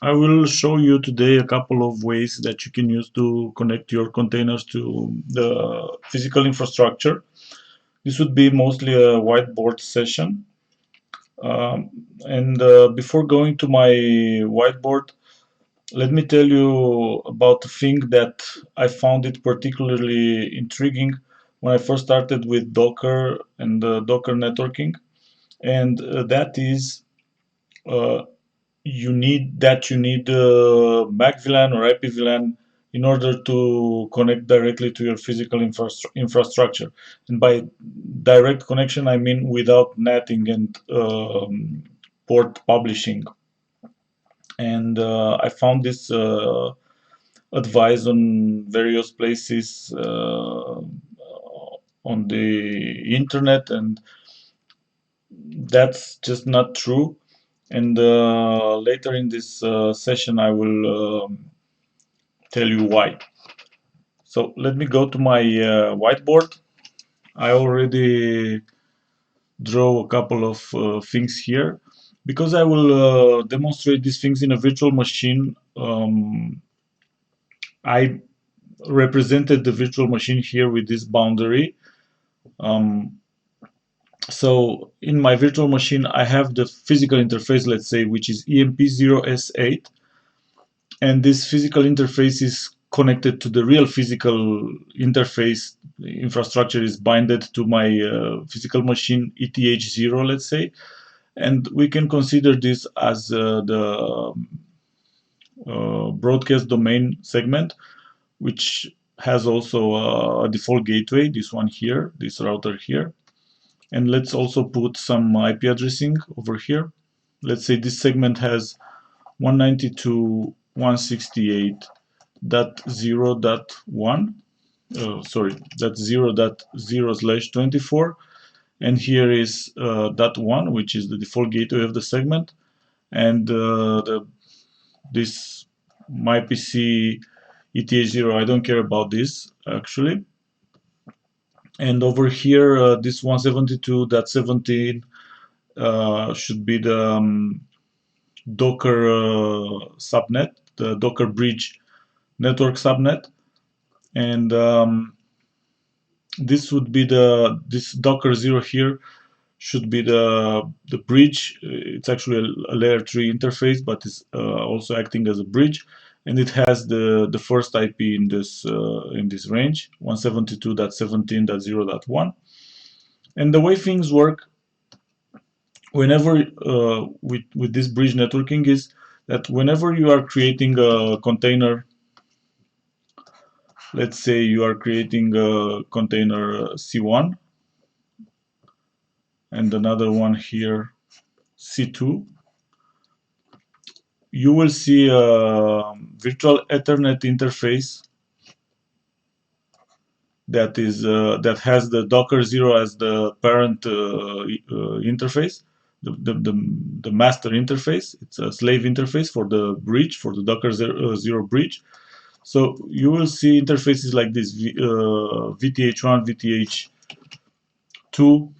I will show you today a couple of ways that you can use to connect your containers to the physical infrastructure. This would be mostly a whiteboard session. And before going to my whiteboard, let me tell you about a thing that I found it particularly intriguing when I first started with Docker and Docker networking, and that is uh, you need macvlan or Ipvlan in order to connect directly to your physical infrastructure. And by direct connection, I mean without netting and port publishing. And I found this advice on various places on the internet, and that's just not true. And later in this session, I will tell you why. So let me go to my whiteboard. I already draw a couple of things here. Because I will demonstrate these things in a virtual machine, I represented the virtual machine here with this boundary. Um, so in my virtual machine, I have the physical interface, let's say, which is EMP0S8. And this physical interface is connected to the real physical interface. Infrastructure is binded to my physical machine ETH0, let's say, and we can consider this as the broadcast domain segment, which has also a default gateway, this one here, this router here. And let's also put some IP addressing over here. Let's say this segment has 192.168.0.1. Sorry, that's 0.0/24, and here is .1, which is the default gateway of the segment, and this myPC ETH0, I don't care about this actually. And over here, this 172.17 should be the Docker subnet, the Docker bridge network subnet, and this would be this Docker 0 here should be the bridge. It's actually a layer 3 interface, but it's also acting as a bridge, and it has the first IP in this range, 172.17.0.1. And the way things work whenever with this bridge networking is that whenever you are creating a container, let's say you are creating a container C1 and another one here C2, you will see a virtual Ethernet interface that has the Docker 0 as the parent interface, the master interface. It's a slave interface for the bridge, for the Docker 0 bridge. So you will see interfaces like this, VTH1, VTH2,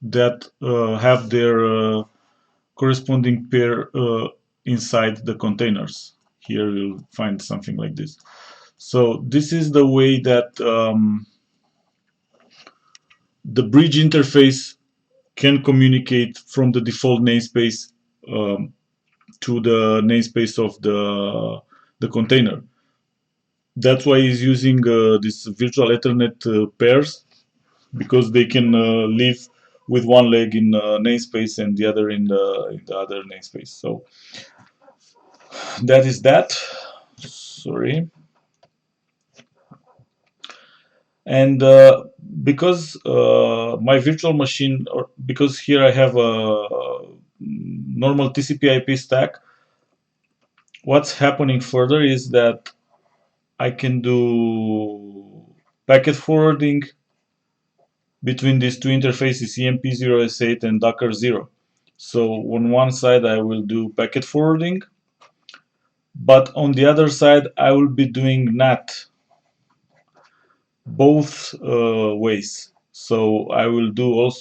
that have their corresponding pair inside the containers. Here you'll find something like this. So this is the way that the bridge interface can communicate from the default namespace to the namespace of the container. That's why he's using this virtual Ethernet pairs, because they can live with one leg in namespace and the other in the other namespace. So that is that. Sorry. And because my virtual machine, or because here I have a normal TCP/IP stack, what's happening further is that I can do packet forwarding between these two interfaces, EMP0S8 and Docker 0. So on one side I will do packet forwarding, but on the other side I will be doing NAT both ways. So I will do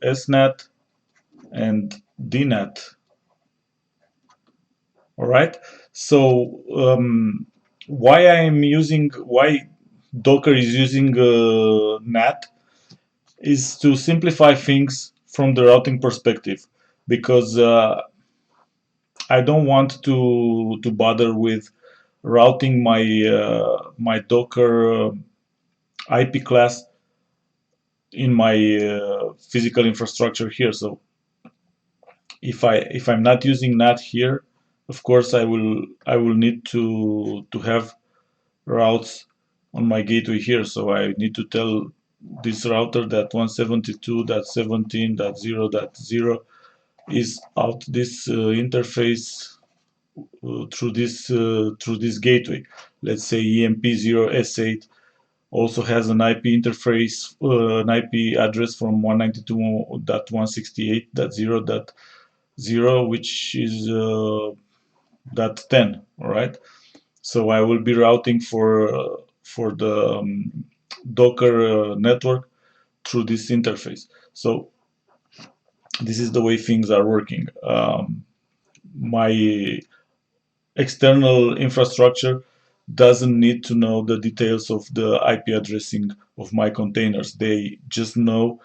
SNAT and DNAT All right. So why Docker is using NAT is to simplify things from the routing perspective, because I don't want to bother with routing my Docker IP class in my physical infrastructure here. So if I'm not using NAT here, of course I will need to have routes on my gateway here. So I need to tell this router that 172.17.0.0 is out this interface through this gateway. Let's say EMP0S8 also has an IP interface, an IP address from 192.168.0.0, which is that 10. All right. So I will be routing for the Docker network through this interface. So this is the way things are working. My external infrastructure doesn't need to know the details of the IP addressing of my containers. They just know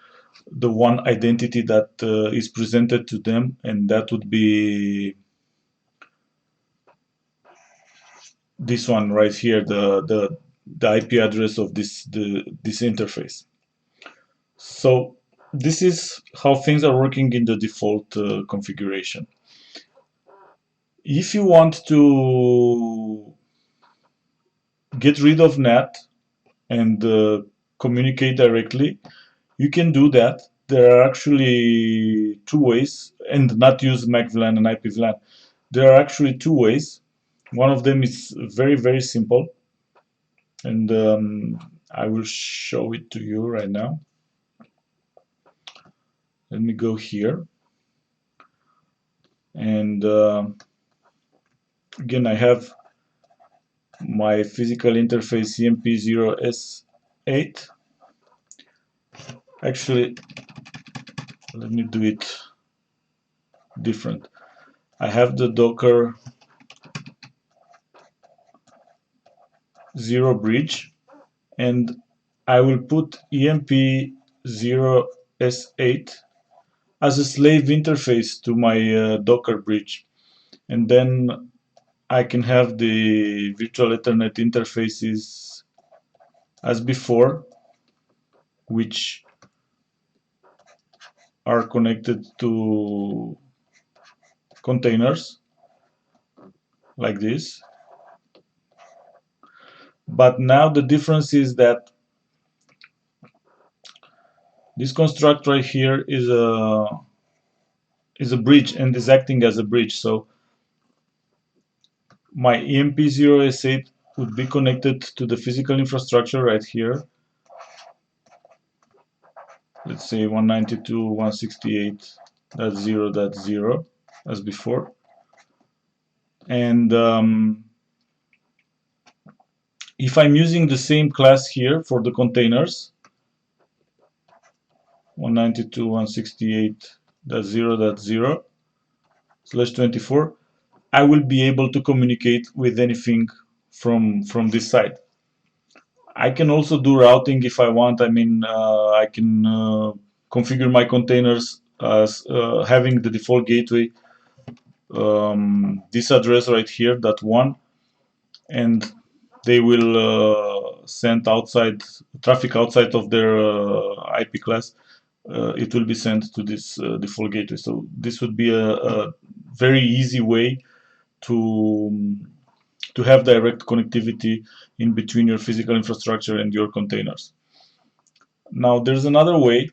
the one identity that is presented to them, and that would be this one right here, the IP address of this interface. So this is how things are working in the default configuration. If you want to get rid of NAT and communicate directly, you can do that. There are actually two ways, and not use macvlan and Ipvlan. There are actually two ways. One of them is very, very simple, and I will show it to you right now. Let me go here, and again, I have my physical interface EMP0S8. Actually, let me do it different. I have the Docker 0 bridge, and I will put EMP0S8 as a slave interface to my Docker bridge, and then I can have the virtual Ethernet interfaces as before, which are connected to containers like this. But now the difference is that this construct right here is a bridge and is acting as a bridge. So my EMP0S8 would be connected to the physical infrastructure right here. Let's say 192.168.0.0 as before. And if I'm using the same class here for the containers, 192.168.0.0/24, I will be able to communicate with anything from this side. I can also do routing if I want. I mean, I can configure my containers as having the default gateway, this address right here, that one, and they will send outside traffic outside of their IP class. It will be sent to this default gateway. So this would be a very easy way to have direct connectivity in between your physical infrastructure and your containers. Now there's another way,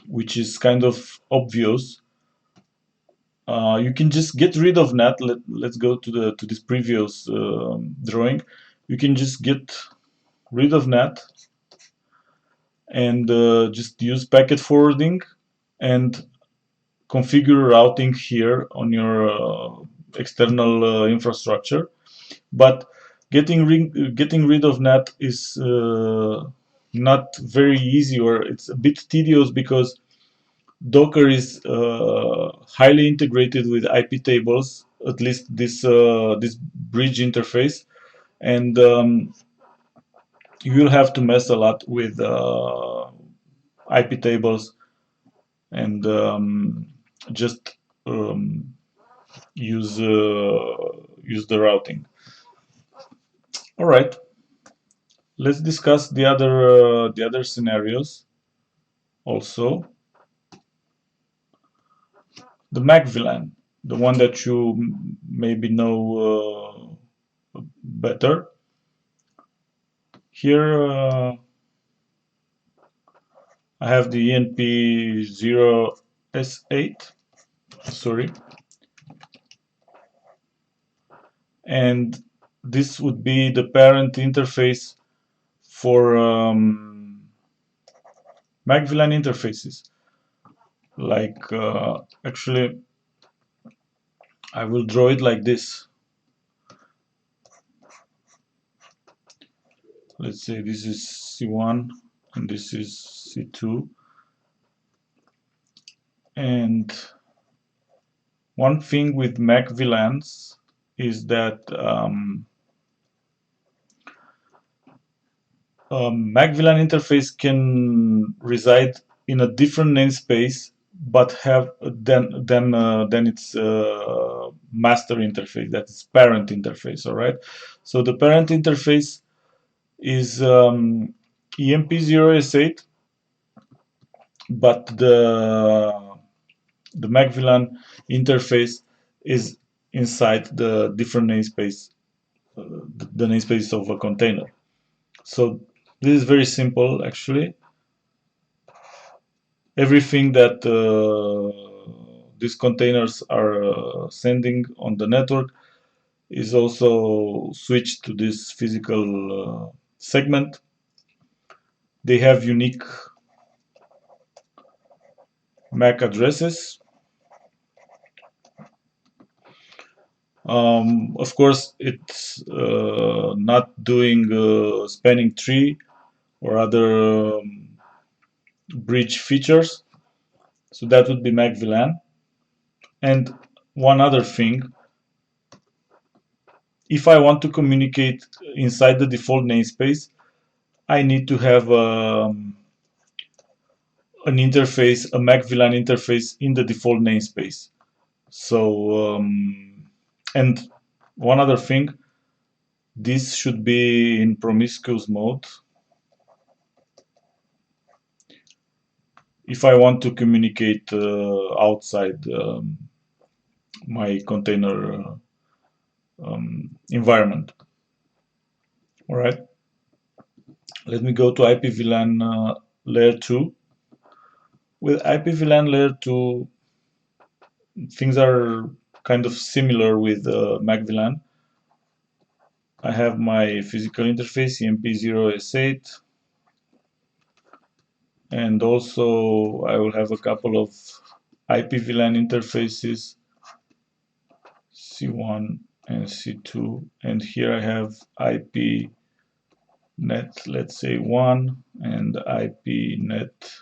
which is kind of obvious. You can just get rid of NAT. Let's go to this previous drawing. You can just get rid of NAT and just use packet forwarding and configure routing here on your external infrastructure. But getting rid of NAT is not very easy, or it's a bit tedious, because Docker is highly integrated with IP tables, at least this bridge interface, and you will have to mess a lot with IP tables and just um, use the routing. All right, let's discuss the other scenarios also. The macvlan, the one that you maybe know better. Here I have the ENP0S8, sorry, and this would be the parent interface for macvlan interfaces. Like actually, I will draw it like this. Let's say this is C1 and this is C2. And one thing with macvlans is that macvlan interface can reside in a different namespace, but have then its master interface, that is parent interface. All right. So the parent interface is EMP0S8, but the macvlan interface is inside the different namespace, the namespace of a container. So this is very simple actually. Everything that these containers are sending on the network is also switched to this physical segment. They have unique MAC addresses. Of course, it's not doing spanning tree or other bridge features. So that would be macvlan. And one other thing, if I want to communicate inside the default namespace, I need to have an interface, a macvlan interface in the default namespace. So, and one other thing, this should be in promiscuous mode. If I want to communicate outside my container environment. All right, let me go to Ipvlan layer 2. With Ipvlan layer 2, things are kind of similar with macvlan. I have my physical interface EMP0S8, and also I will have a couple of Ipvlan interfaces, C1 and C2, and here I have IP net, let's say 1, and IP net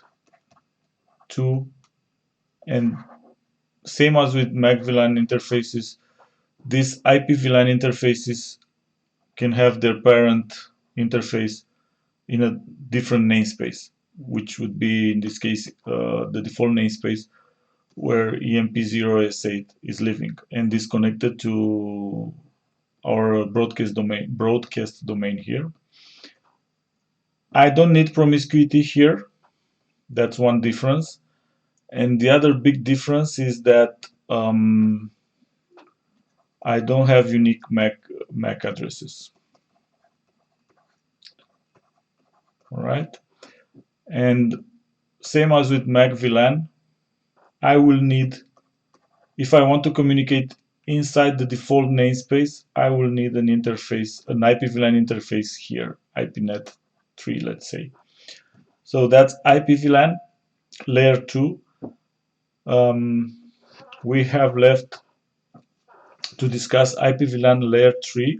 2, and same as with macvlan interfaces, these Ipvlan interfaces can have their parent interface in a different namespace, which would be in this case the default namespace where EMP0S8 is living and is connected to our broadcast domain here. I don't need promiscuity here. That's one difference. And the other big difference is that I don't have unique MAC addresses. All right. And same as with macvlan, I will need, if I want to communicate inside the default namespace, I will need an interface, an Ipvlan interface here, IPnet 3, let's say. So that's Ipvlan layer 2. We have left to discuss Ipvlan layer 3.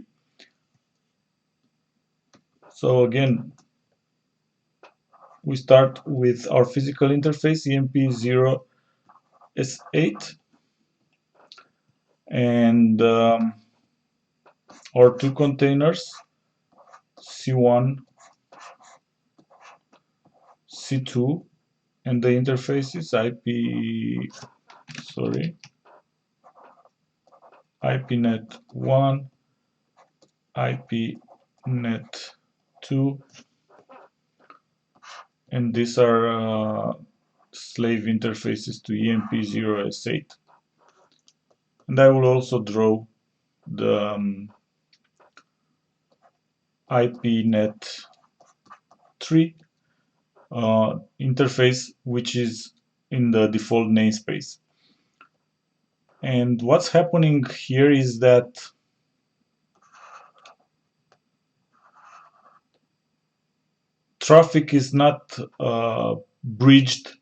So again, we start with our physical interface, EMP0 S8 and our two containers C1, C2, and the interfaces IPnet 1, IPnet 2, and these are slave interfaces to EMP0S8. And I will also draw the IPnet 3 interface, which is in the default namespace. And what's happening here is that traffic is not bridged.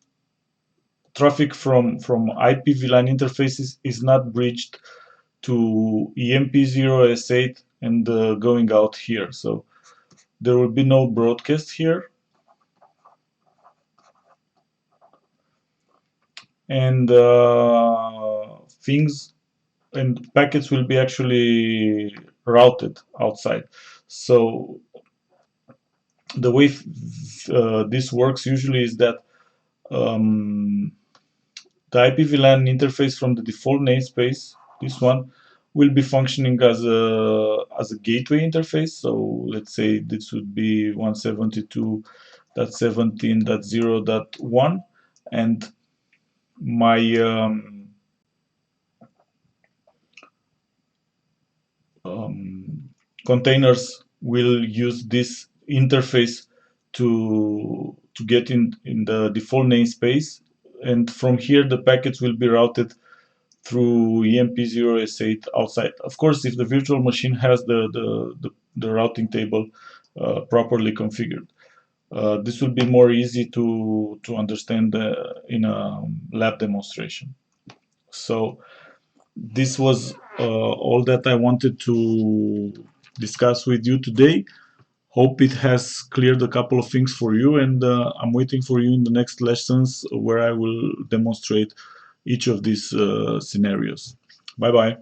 Traffic from Ipvlan interfaces is not bridged to EMP0S8 and going out here. So there will be no broadcast here. And things and packets will be actually routed outside. So the way this works usually is that the Ipvlan interface from the default namespace, this one, will be functioning as a gateway interface. So let's say this would be 172.17.0.1, and my containers will use this interface to get in the default namespace, and from here the packets will be routed through EMP0S8 outside. Of course, if the virtual machine has the routing table properly configured. This will be more easy to understand in a lab demonstration. So this was all that I wanted to discuss with you today. Hope it has cleared a couple of things for you, and I'm waiting for you in the next lessons where I will demonstrate each of these scenarios. Bye bye.